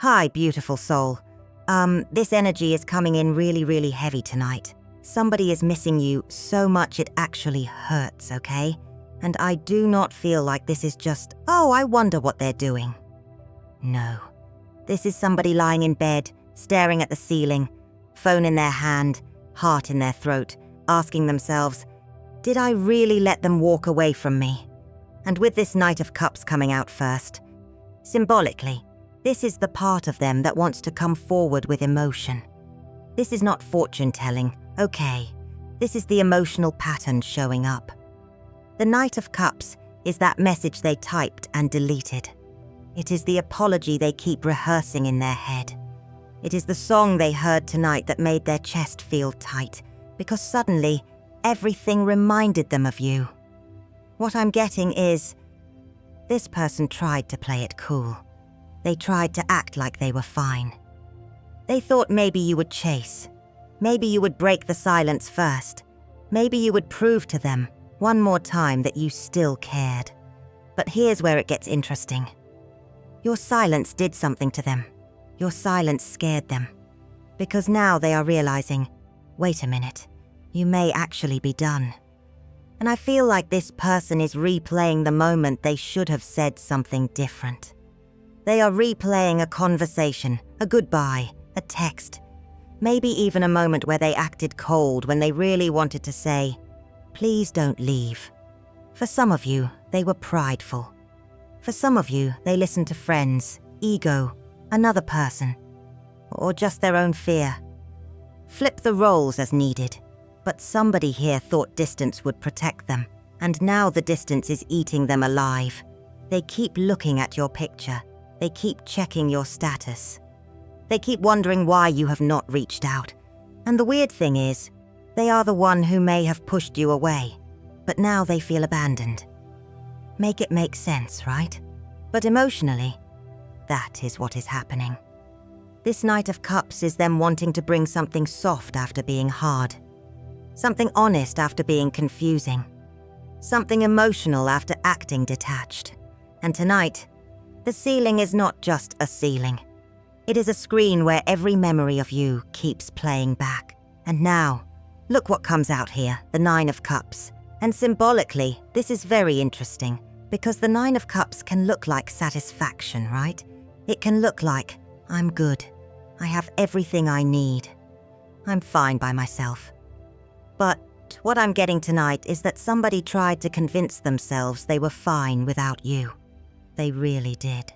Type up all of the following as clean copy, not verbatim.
Hi, beautiful soul. This energy is coming in really heavy tonight. Somebody is missing you so much it actually hurts, okay? And I do not feel like this is just, oh, I wonder what they're doing. No. This is somebody lying in bed, staring at the ceiling, phone in their hand, heart in their throat, asking themselves, did I really let them walk away from me? And with this Knight of Cups coming out first, symbolically, this is the part of them that wants to come forward with emotion. This is not fortune-telling, okay. This is the emotional pattern showing up. The Knight of Cups is that message they typed and deleted. It is the apology they keep rehearsing in their head. It is the song they heard tonight that made their chest feel tight, because suddenly, everything reminded them of you. What I'm getting is, this person tried to play it cool. They tried to act like they were fine. They thought maybe you would chase. Maybe you would break the silence first. Maybe you would prove to them one more time that you still cared. But here's where it gets interesting. Your silence did something to them. Your silence scared them. Because now they are realizing, wait a minute, you may actually be done. And I feel like this person is replaying the moment they should have said something different. They are replaying a conversation, a goodbye, a text, maybe even a moment where they acted cold when they really wanted to say, please don't leave. For some of you, they were prideful. For some of you, they listened to friends, ego, another person, or just their own fear. Flip the roles as needed, but somebody here thought distance would protect them, and now the distance is eating them alive. They keep looking at your picture. They keep checking your status. They keep wondering why you have not reached out. And the weird thing is, they are the one who may have pushed you away, but now they feel abandoned. Make it make sense, right? But emotionally, that is what is happening. This Knight of Cups is them wanting to bring something soft after being hard. Something honest after being confusing. Something emotional after acting detached. And tonight, the ceiling is not just a ceiling. It is a screen where every memory of you keeps playing back. And now, look what comes out here, the Nine of Cups. And symbolically, this is very interesting, because the Nine of Cups can look like satisfaction, right? It can look like, I'm good. I have everything I need. I'm fine by myself. But what I'm getting tonight is that somebody tried to convince themselves they were fine without you. They really did.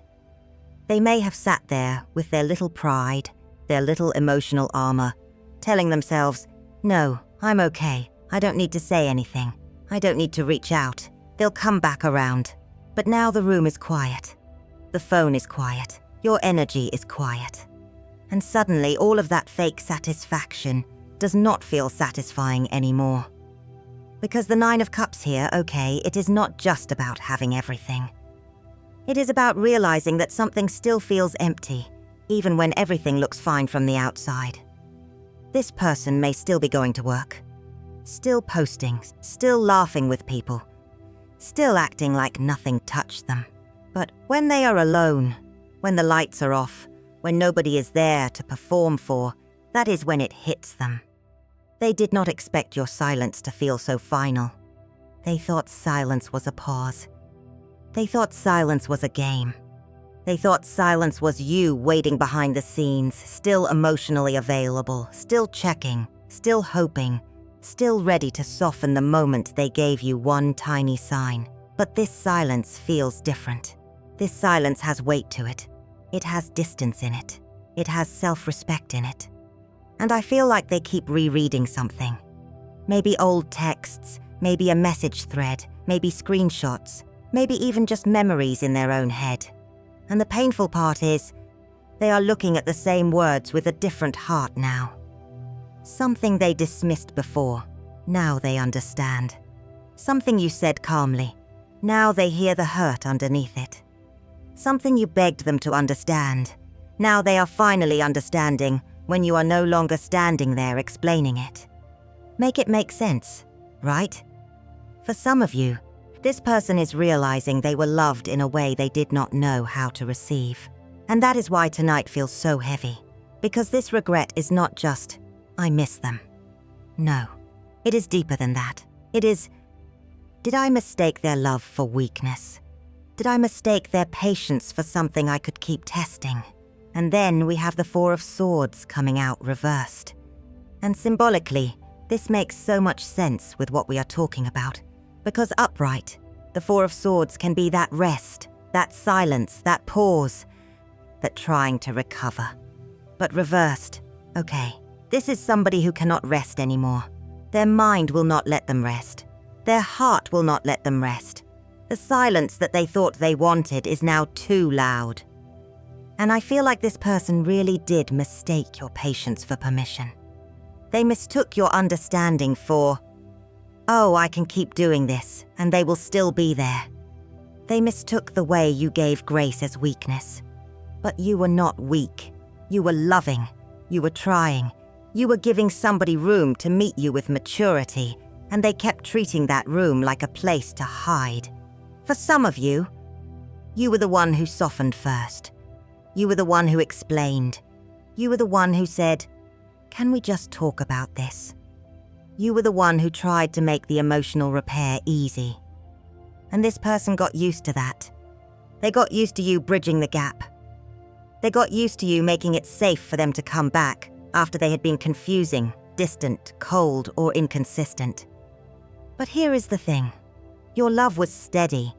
They may have sat there with their little pride, their little emotional armor, telling themselves, no, I'm okay. I don't need to say anything. I don't need to reach out. They'll come back around. But now the room is quiet. The phone is quiet. Your energy is quiet. And suddenly all of that fake satisfaction does not feel satisfying anymore. Because the Nine of Cups here, okay, it is not just about having everything. It is about realizing that something still feels empty, even when everything looks fine from the outside. This person may still be going to work, still posting, still laughing with people, still acting like nothing touched them. But when they are alone, when the lights are off, when nobody is there to perform for, that is when it hits them. They did not expect your silence to feel so final. They thought silence was a pause. They thought silence was a game. They thought silence was you waiting behind the scenes, still emotionally available, still checking, still hoping, still ready to soften the moment they gave you one tiny sign. But this silence feels different. This silence has weight to it. It has distance in it. It has self-respect in it. And I feel like they keep rereading something. Maybe old texts, maybe a message thread, maybe screenshots, maybe even just memories in their own head. And the painful part is, they are looking at the same words with a different heart now. Something they dismissed before, now they understand. Something you said calmly, now they hear the hurt underneath it. Something you begged them to understand, now they are finally understanding when you are no longer standing there explaining it. Make it make sense, right? For some of you, this person is realizing they were loved in a way they did not know how to receive. And that is why tonight feels so heavy. Because this regret is not just, I miss them. No, it is deeper than that. It is, did I mistake their love for weakness? Did I mistake their patience for something I could keep testing? And then we have the Four of Swords coming out reversed. And symbolically, this makes so much sense with what we are talking about. Because upright, the Four of Swords can be that rest, that silence, that pause, that trying to recover. But reversed, okay, this is somebody who cannot rest anymore. Their mind will not let them rest. Their heart will not let them rest. The silence that they thought they wanted is now too loud. And I feel like this person really did mistake your patience for permission. They mistook your understanding for, oh, I can keep doing this, and they will still be there. They mistook the way you gave grace as weakness. But you were not weak. You were loving. You were trying. You were giving somebody room to meet you with maturity, and they kept treating that room like a place to hide. For some of you, you were the one who softened first. You were the one who explained. You were the one who said, can we just talk about this? You were the one who tried to make the emotional repair easy. And this person got used to that. They got used to you bridging the gap. They got used to you making it safe for them to come back after they had been confusing, distant, cold, or inconsistent. But here is the thing. Your love was steady,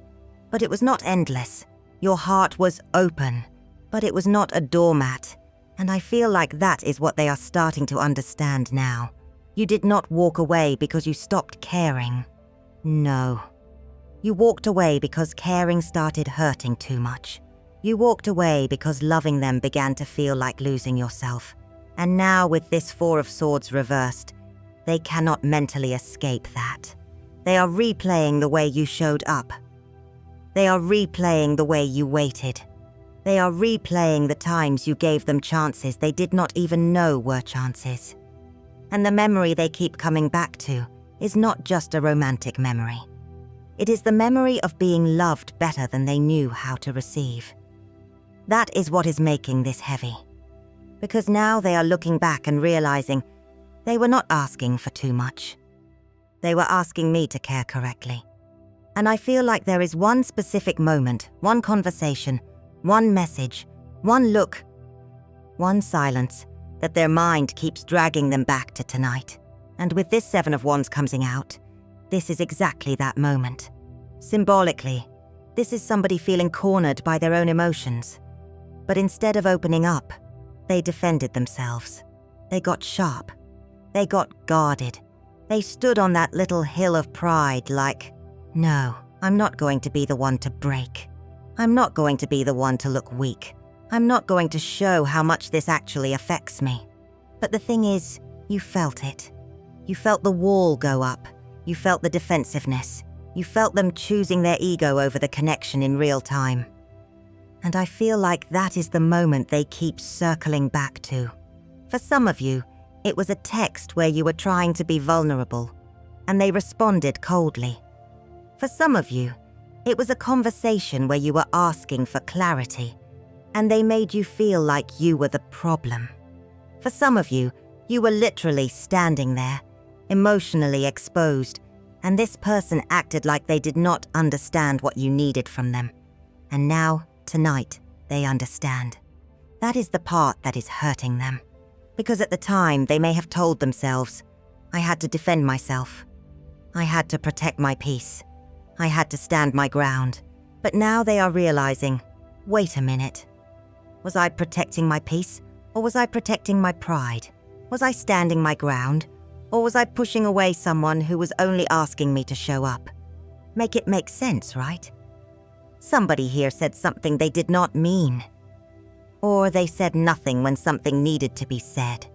but it was not endless. Your heart was open, but it was not a doormat. And I feel like that is what they are starting to understand now. You did not walk away because you stopped caring. No. You walked away because caring started hurting too much. You walked away because loving them began to feel like losing yourself. And now with this Four of Swords reversed, they cannot mentally escape that. They are replaying the way you showed up. They are replaying the way you waited. They are replaying the times you gave them chances they did not even know were chances. And the memory they keep coming back to is not just a romantic memory. It is the memory of being loved better than they knew how to receive. That is what is making this heavy. Because now they are looking back and realizing they were not asking for too much. They were asking me to care correctly. And I feel like there is one specific moment, one conversation, one message, one look, one silence that their mind keeps dragging them back to tonight. And with this Seven of Wands coming out, this is exactly that moment. Symbolically, this is somebody feeling cornered by their own emotions. But instead of opening up, they defended themselves. They got sharp. They got guarded. They stood on that little hill of pride like, no, I'm not going to be the one to break. I'm not going to be the one to look weak. I'm not going to show how much this actually affects me. But the thing is, you felt it. You felt the wall go up. You felt the defensiveness. You felt them choosing their ego over the connection in real time. And I feel like that is the moment they keep circling back to. For some of you, it was a text where you were trying to be vulnerable, and they responded coldly. For some of you, it was a conversation where you were asking for clarity, and they made you feel like you were the problem. For some of you, you were literally standing there, emotionally exposed, and this person acted like they did not understand what you needed from them. And now, tonight, they understand. That is the part that is hurting them. Because at the time, they may have told themselves, I had to defend myself. I had to protect my peace. I had to stand my ground. But now they are realizing, wait a minute. Was I protecting my peace, or was I protecting my pride? Was I standing my ground, or was I pushing away someone who was only asking me to show up? Make it make sense, right? Somebody here said something they did not mean. Or they said nothing when something needed to be said.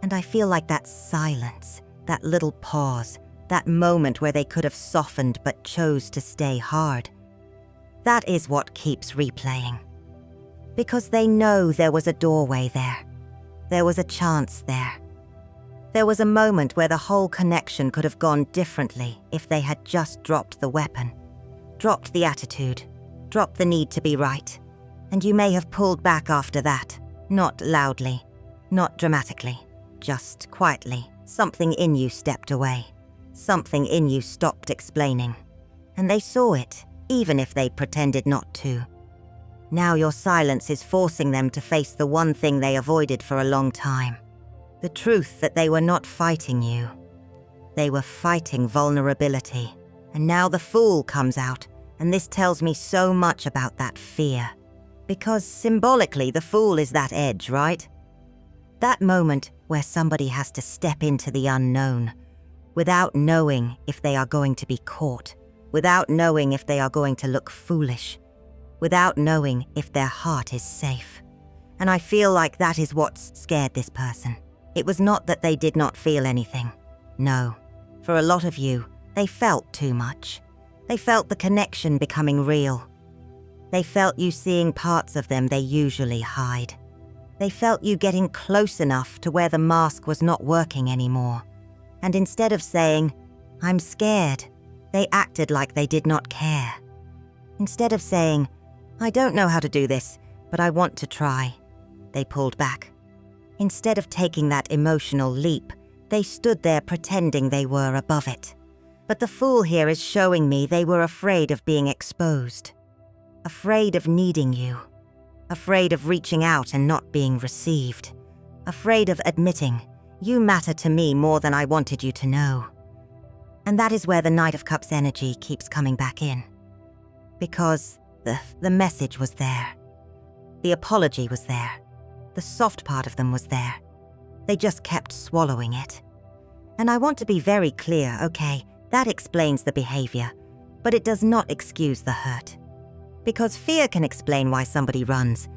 And I feel like that silence, that little pause, that moment where they could have softened but chose to stay hard, that is what keeps replaying. Because they know there was a doorway there. There was a chance there. There was a moment where the whole connection could have gone differently if they had just dropped the weapon, dropped the attitude, dropped the need to be right, And you may have pulled back after that, not loudly, not dramatically, just quietly. Something in you stepped away. Something in you stopped explaining. And they saw it, even if they pretended not to. Now your silence is forcing them to face the one thing they avoided for a long time. The truth that they were not fighting you. They were fighting vulnerability. And now the Fool comes out, and this tells me so much about that fear. Because symbolically, the Fool is that edge, right? That moment where somebody has to step into the unknown, without knowing if they are going to be caught, without knowing if they are going to look foolish, without knowing if their heart is safe. And I feel like that is what's scared this person. It was not that they did not feel anything. No. For a lot of you, they felt too much. They felt the connection becoming real. They felt you seeing parts of them they usually hide. They felt you getting close enough to where the mask was not working anymore. And instead of saying, "I'm scared," they acted like they did not care. Instead of saying, "I don't know how to do this, but I want to try," they pulled back. Instead of taking that emotional leap, they stood there pretending they were above it. But the Fool here is showing me they were afraid of being exposed. Afraid of needing you. Afraid of reaching out and not being received. Afraid of admitting, "You matter to me more than I wanted you to know." And that is where the Knight of Cups energy keeps coming back in. Because the message was there. The apology was there. The soft part of them was there. They just kept swallowing it. And I want to be very clear, okay, that explains the behavior, but it does not excuse the hurt. Because fear can explain why somebody runs,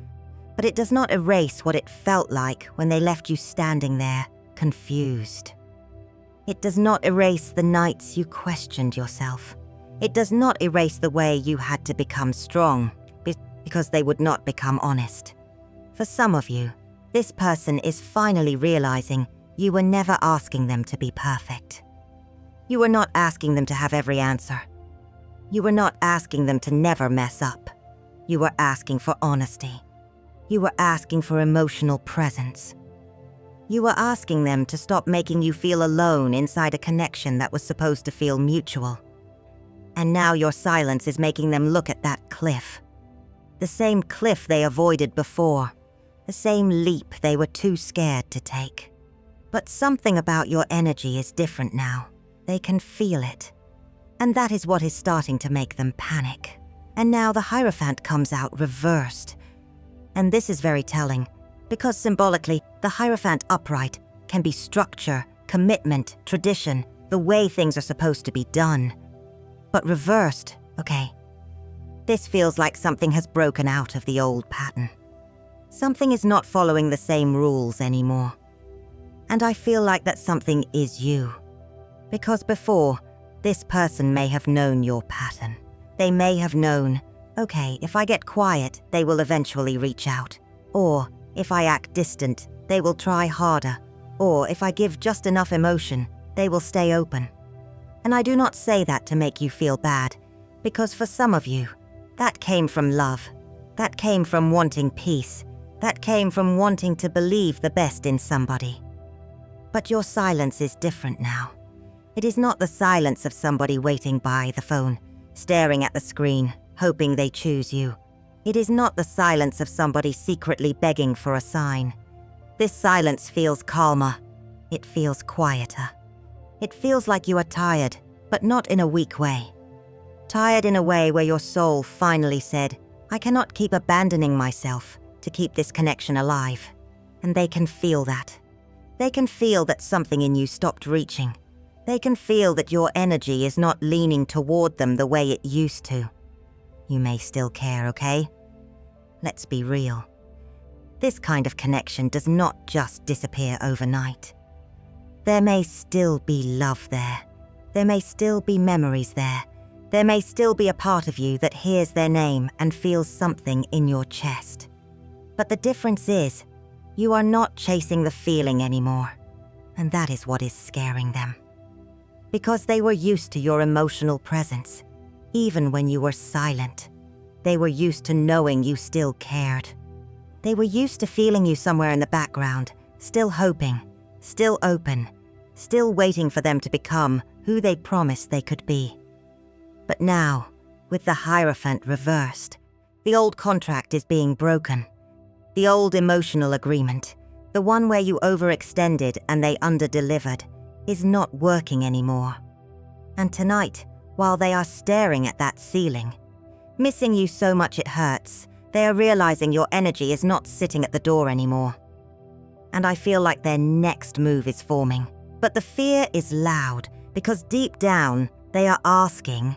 but it does not erase what it felt like when they left you standing there, confused. It does not erase the nights you questioned yourself. It does not erase the way you had to become strong, because they would not become honest. For some of you, this person is finally realizing you were never asking them to be perfect. You were not asking them to have every answer. You were not asking them to never mess up. You were asking for honesty. You were asking for emotional presence. You were asking them to stop making you feel alone inside a connection that was supposed to feel mutual. And now your silence is making them look at that cliff. The same cliff they avoided before. The same leap they were too scared to take. But something about your energy is different now. They can feel it. And that is what is starting to make them panic. And now the Hierophant comes out reversed. And this is very telling, because symbolically, the Hierophant upright can be structure, commitment, tradition, the way things are supposed to be done. But reversed, okay. This feels like something has broken out of the old pattern. Something is not following the same rules anymore. And I feel like that something is you. Because before, this person may have known your pattern. They may have known, okay, if I get quiet, they will eventually reach out. Or, if I act distant, they will try harder. Or, if I give just enough emotion, they will stay open. And I do not say that to make you feel bad, because for some of you, that came from love. That came from wanting peace. That came from wanting to believe the best in somebody. But your silence is different now. It is not the silence of somebody waiting by the phone, staring at the screen, hoping they choose you. It is not the silence of somebody secretly begging for a sign. This silence feels calmer. It feels quieter. It feels like you are tired, but not in a weak way. Tired in a way where your soul finally said, "I cannot keep abandoning myself to keep this connection alive." And they can feel that. They can feel that something in you stopped reaching. They can feel that your energy is not leaning toward them the way it used to. You may still care, okay? Let's be real. This kind of connection does not just disappear overnight. There may still be love there. There may still be memories there. There may still be a part of you that hears their name and feels something in your chest. But the difference is, you are not chasing the feeling anymore. And that is what is scaring them. Because they were used to your emotional presence, even when you were silent. They were used to knowing you still cared. They were used to feeling you somewhere in the background, still hoping, still open, still waiting for them to become who they promised they could be. But now, with the Hierophant reversed, the old contract is being broken. The old emotional agreement, the one where you overextended and they underdelivered, is not working anymore. And tonight, while they are staring at that ceiling, missing you so much it hurts, they are realizing your energy is not sitting at the door anymore. And I feel like their next move is forming. But the fear is loud, because deep down, they are asking,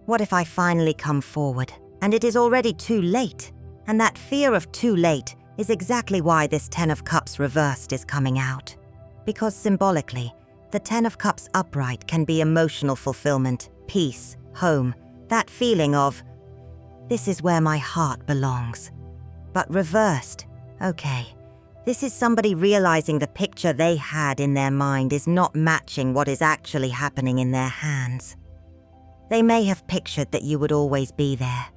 what if I finally come forward, and it is already too late? And that fear of too late is exactly why this Ten of Cups reversed is coming out. Because symbolically, the Ten of Cups upright can be emotional fulfillment, peace, home, that feeling of, this is where my heart belongs. But reversed, okay, this is somebody realizing the picture they had in their mind is not matching what is actually happening in their hands. They may have pictured that you would always be there.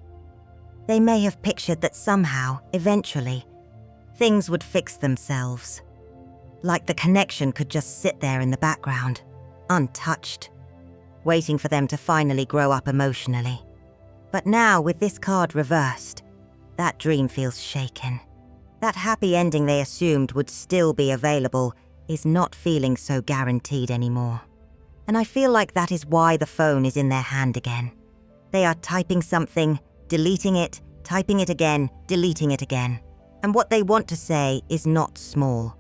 They may have pictured that somehow, eventually, things would fix themselves. Like the connection could just sit there in the background, untouched, waiting for them to finally grow up emotionally. But now, with this card reversed, that dream feels shaken. That happy ending they assumed would still be available is not feeling so guaranteed anymore. And I feel like that is why the phone is in their hand again. They are typing something, deleting it, typing it again, deleting it again. And what they want to say is not small.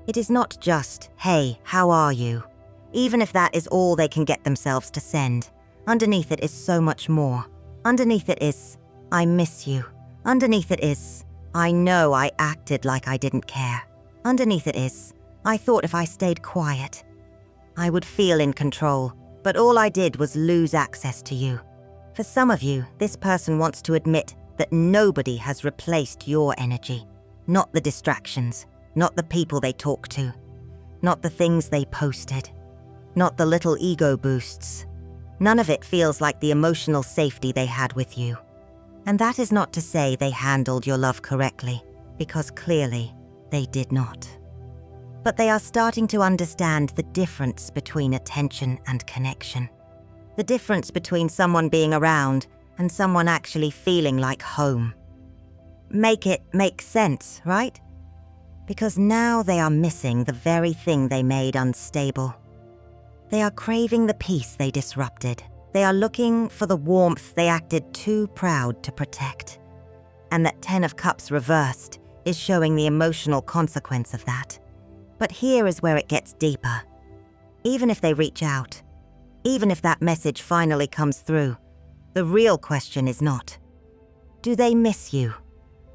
It is not just, hey, how are you? Even if that is all they can get themselves to send, underneath it is so much more. Underneath it is, I miss you. Underneath it is, I know I acted like I didn't care. Underneath it is, I thought if I stayed quiet, I would feel in control, but all I did was lose access to you. For some of you, this person wants to admit that nobody has replaced your energy. Not the distractions, not the people they talk to, not the things they posted, not the little ego boosts. None of it feels like the emotional safety they had with you. And that is not to say they handled your love correctly, because clearly they did not. But they are starting to understand the difference between attention and connection. The difference between someone being around and someone actually feeling like home. Make it make sense, right? Because now they are missing the very thing they made unstable. They are craving the peace they disrupted. They are looking for the warmth they acted too proud to protect. And that Ten of Cups reversed is showing the emotional consequence of that. But here is where it gets deeper. Even if they reach out, even if that message finally comes through, the real question is not, do they miss you?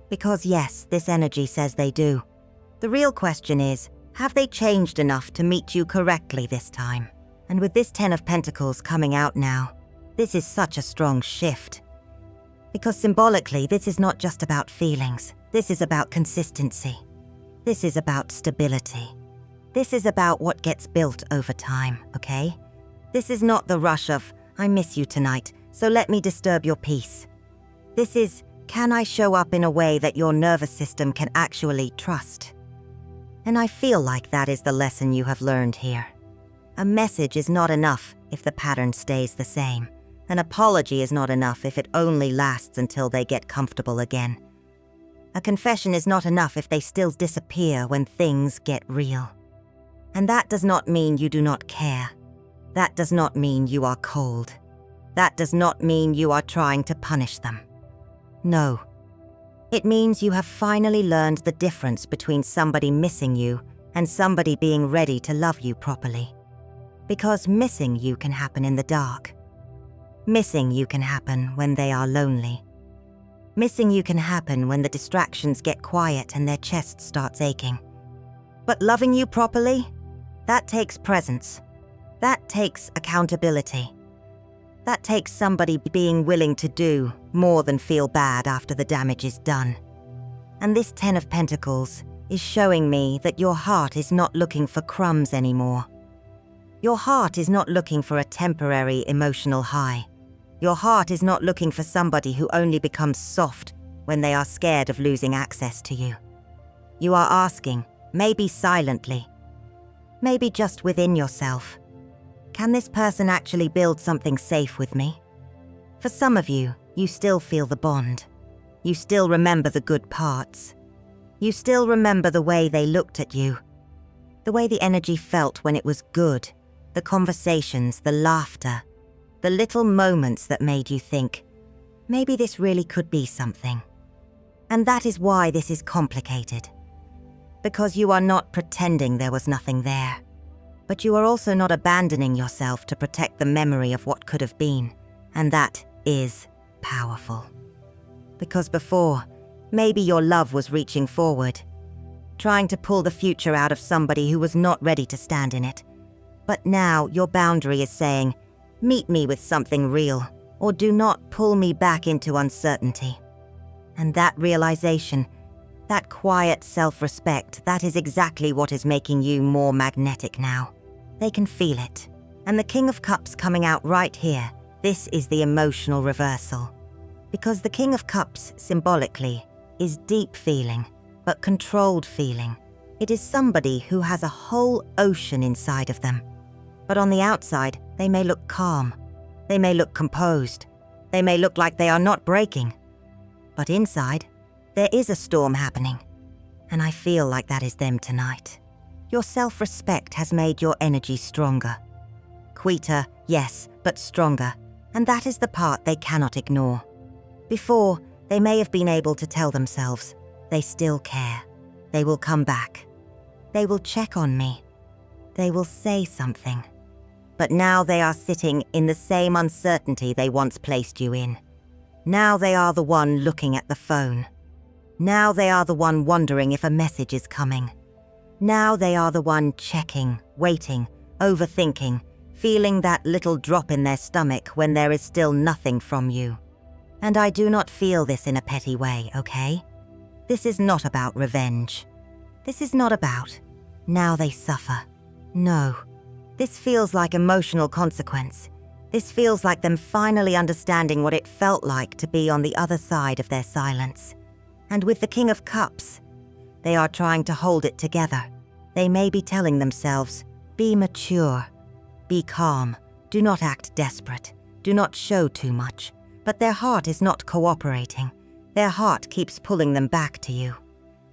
Because yes, this energy says they do. The real question is, have they changed enough to meet you correctly this time? And with this Ten of Pentacles coming out now, this is such a strong shift. Because symbolically, this is not just about feelings. This is about consistency. This is about stability. This is about what gets built over time, okay? This is not the rush of, I miss you tonight, so let me disturb your peace. This is, can I show up in a way that your nervous system can actually trust? And I feel like that is the lesson you have learned here. A message is not enough if the pattern stays the same. An apology is not enough if it only lasts until they get comfortable again. A confession is not enough if they still disappear when things get real. And that does not mean you do not care. That does not mean you are cold. That does not mean you are trying to punish them. No. It means you have finally learned the difference between somebody missing you and somebody being ready to love you properly. Because missing you can happen in the dark. Missing you can happen when they are lonely. Missing you can happen when the distractions get quiet and their chest starts aching. But loving you properly, that takes presence. That takes accountability. That takes somebody being willing to do more than feel bad after the damage is done. And this Ten of Pentacles is showing me that your heart is not looking for crumbs anymore. Your heart is not looking for a temporary emotional high. Your heart is not looking for somebody who only becomes soft when they are scared of losing access to you. You are asking, maybe silently, maybe just within yourself, can this person actually build something safe with me? For some of you, you still feel the bond. You still remember the good parts. You still remember the way they looked at you, the way the energy felt when it was good, the conversations, the laughter, the little moments that made you think, maybe this really could be something. And that is why this is complicated. Because you are not pretending there was nothing there, but you are also not abandoning yourself to protect the memory of what could have been, and that is powerful. Because before, maybe your love was reaching forward, trying to pull the future out of somebody who was not ready to stand in it. But now your boundary is saying, meet me with something real, or do not pull me back into uncertainty. And that realization, that quiet self-respect, that is exactly what is making you more magnetic now. They can feel it. And the King of Cups coming out right here, this is the emotional reversal. Because the King of Cups, symbolically, is deep feeling, but controlled feeling. It is somebody who has a whole ocean inside of them. But on the outside, they may look calm. They may look composed. They may look like they are not breaking. But inside, there is a storm happening. And I feel like that is them tonight. Your self-respect has made your energy stronger. Quieter, yes, but stronger. And that is the part they cannot ignore. Before, they may have been able to tell themselves, they still care. They will come back. They will check on me. They will say something. But now they are sitting in the same uncertainty they once placed you in. Now they are the one looking at the phone. Now they are the one wondering if a message is coming. Now they are the one checking, waiting, overthinking, feeling that little drop in their stomach when there is still nothing from you. And I do not feel this in a petty way, okay? This is not about revenge. This is not about, now they suffer. No. This feels like emotional consequence. This feels like them finally understanding what it felt like to be on the other side of their silence. And with the King of Cups, they are trying to hold it together. They may be telling themselves, be mature, be calm, do not act desperate, do not show too much. But their heart is not cooperating. Their heart keeps pulling them back to you.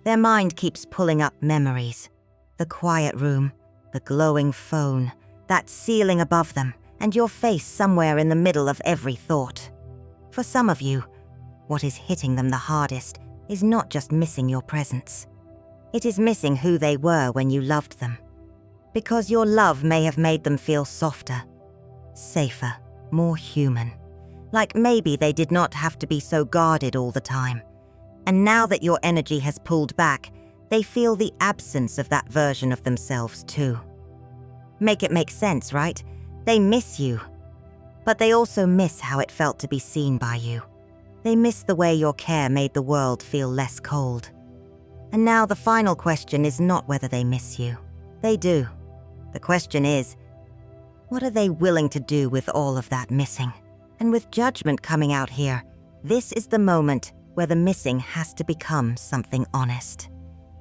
Their mind keeps pulling up memories. The quiet room, the glowing phone, that ceiling above them, and your face somewhere in the middle of every thought. For some of you, what is hitting them the hardest is not just missing your presence. It is missing who they were when you loved them. Because your love may have made them feel softer, safer, more human. Like maybe they did not have to be so guarded all the time. And now that your energy has pulled back, they feel the absence of that version of themselves too. Make it make sense, right? They miss you. But they also miss how it felt to be seen by you. They miss the way your care made the world feel less cold. And now the final question is not whether they miss you. They do. The question is, what are they willing to do with all of that missing? And with Judgment coming out here, this is the moment where the missing has to become something honest.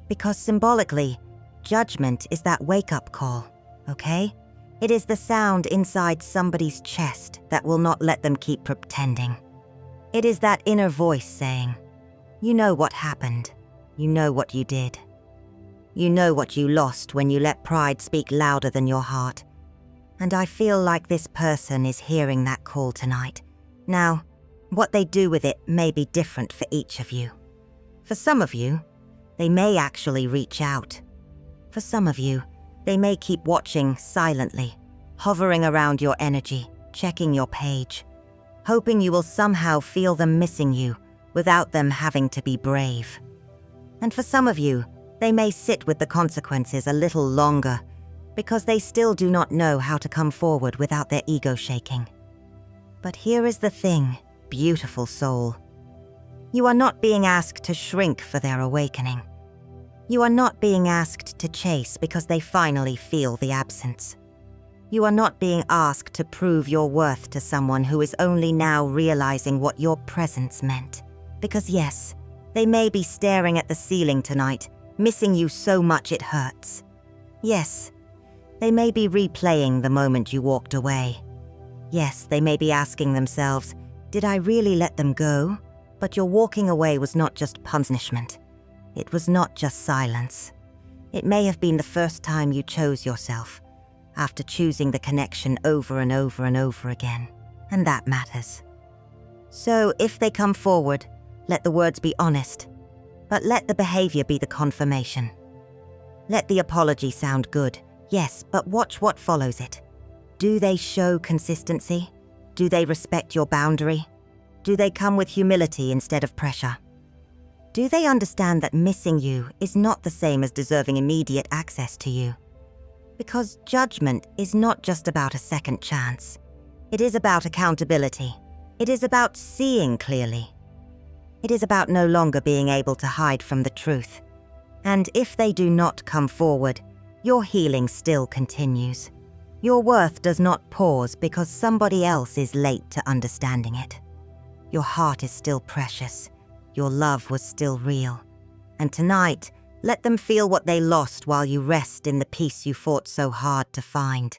Because symbolically, Judgment is that wake-up call, okay? It is the sound inside somebody's chest that will not let them keep pretending. It is that inner voice saying, you know what happened. You know what you did. You know what you lost when you let pride speak louder than your heart. And I feel like this person is hearing that call tonight. Now, what they do with it may be different for each of you. For some of you, they may actually reach out. For some of you, they may keep watching silently, hovering around your energy, checking your page, hoping you will somehow feel them missing you without them having to be brave. And for some of you, they may sit with the consequences a little longer because they still do not know how to come forward without their ego shaking. But here is the thing, beautiful soul. You are not being asked to shrink for their awakening. You are not being asked to chase because they finally feel the absence. You are not being asked to prove your worth to someone who is only now realizing what your presence meant. Because yes, they may be staring at the ceiling tonight, missing you so much it hurts. Yes, they may be replaying the moment you walked away. Yes, they may be asking themselves, did I really let them go? But your walking away was not just punishment. It was not just silence. It may have been the first time you chose yourself, after choosing the connection over and over and over again. And that matters. So if they come forward, let the words be honest, but let the behavior be the confirmation. Let the apology sound good, yes, but watch what follows it. Do they show consistency? Do they respect your boundary? Do they come with humility instead of pressure? Do they understand that missing you is not the same as deserving immediate access to you? Because judgment is not just about a second chance. It is about accountability. It is about seeing clearly. It is about no longer being able to hide from the truth. And if they do not come forward, your healing still continues. Your worth does not pause because somebody else is late to understanding it. Your heart is still precious. Your love was still real. And tonight, let them feel what they lost while you rest in the peace you fought so hard to find.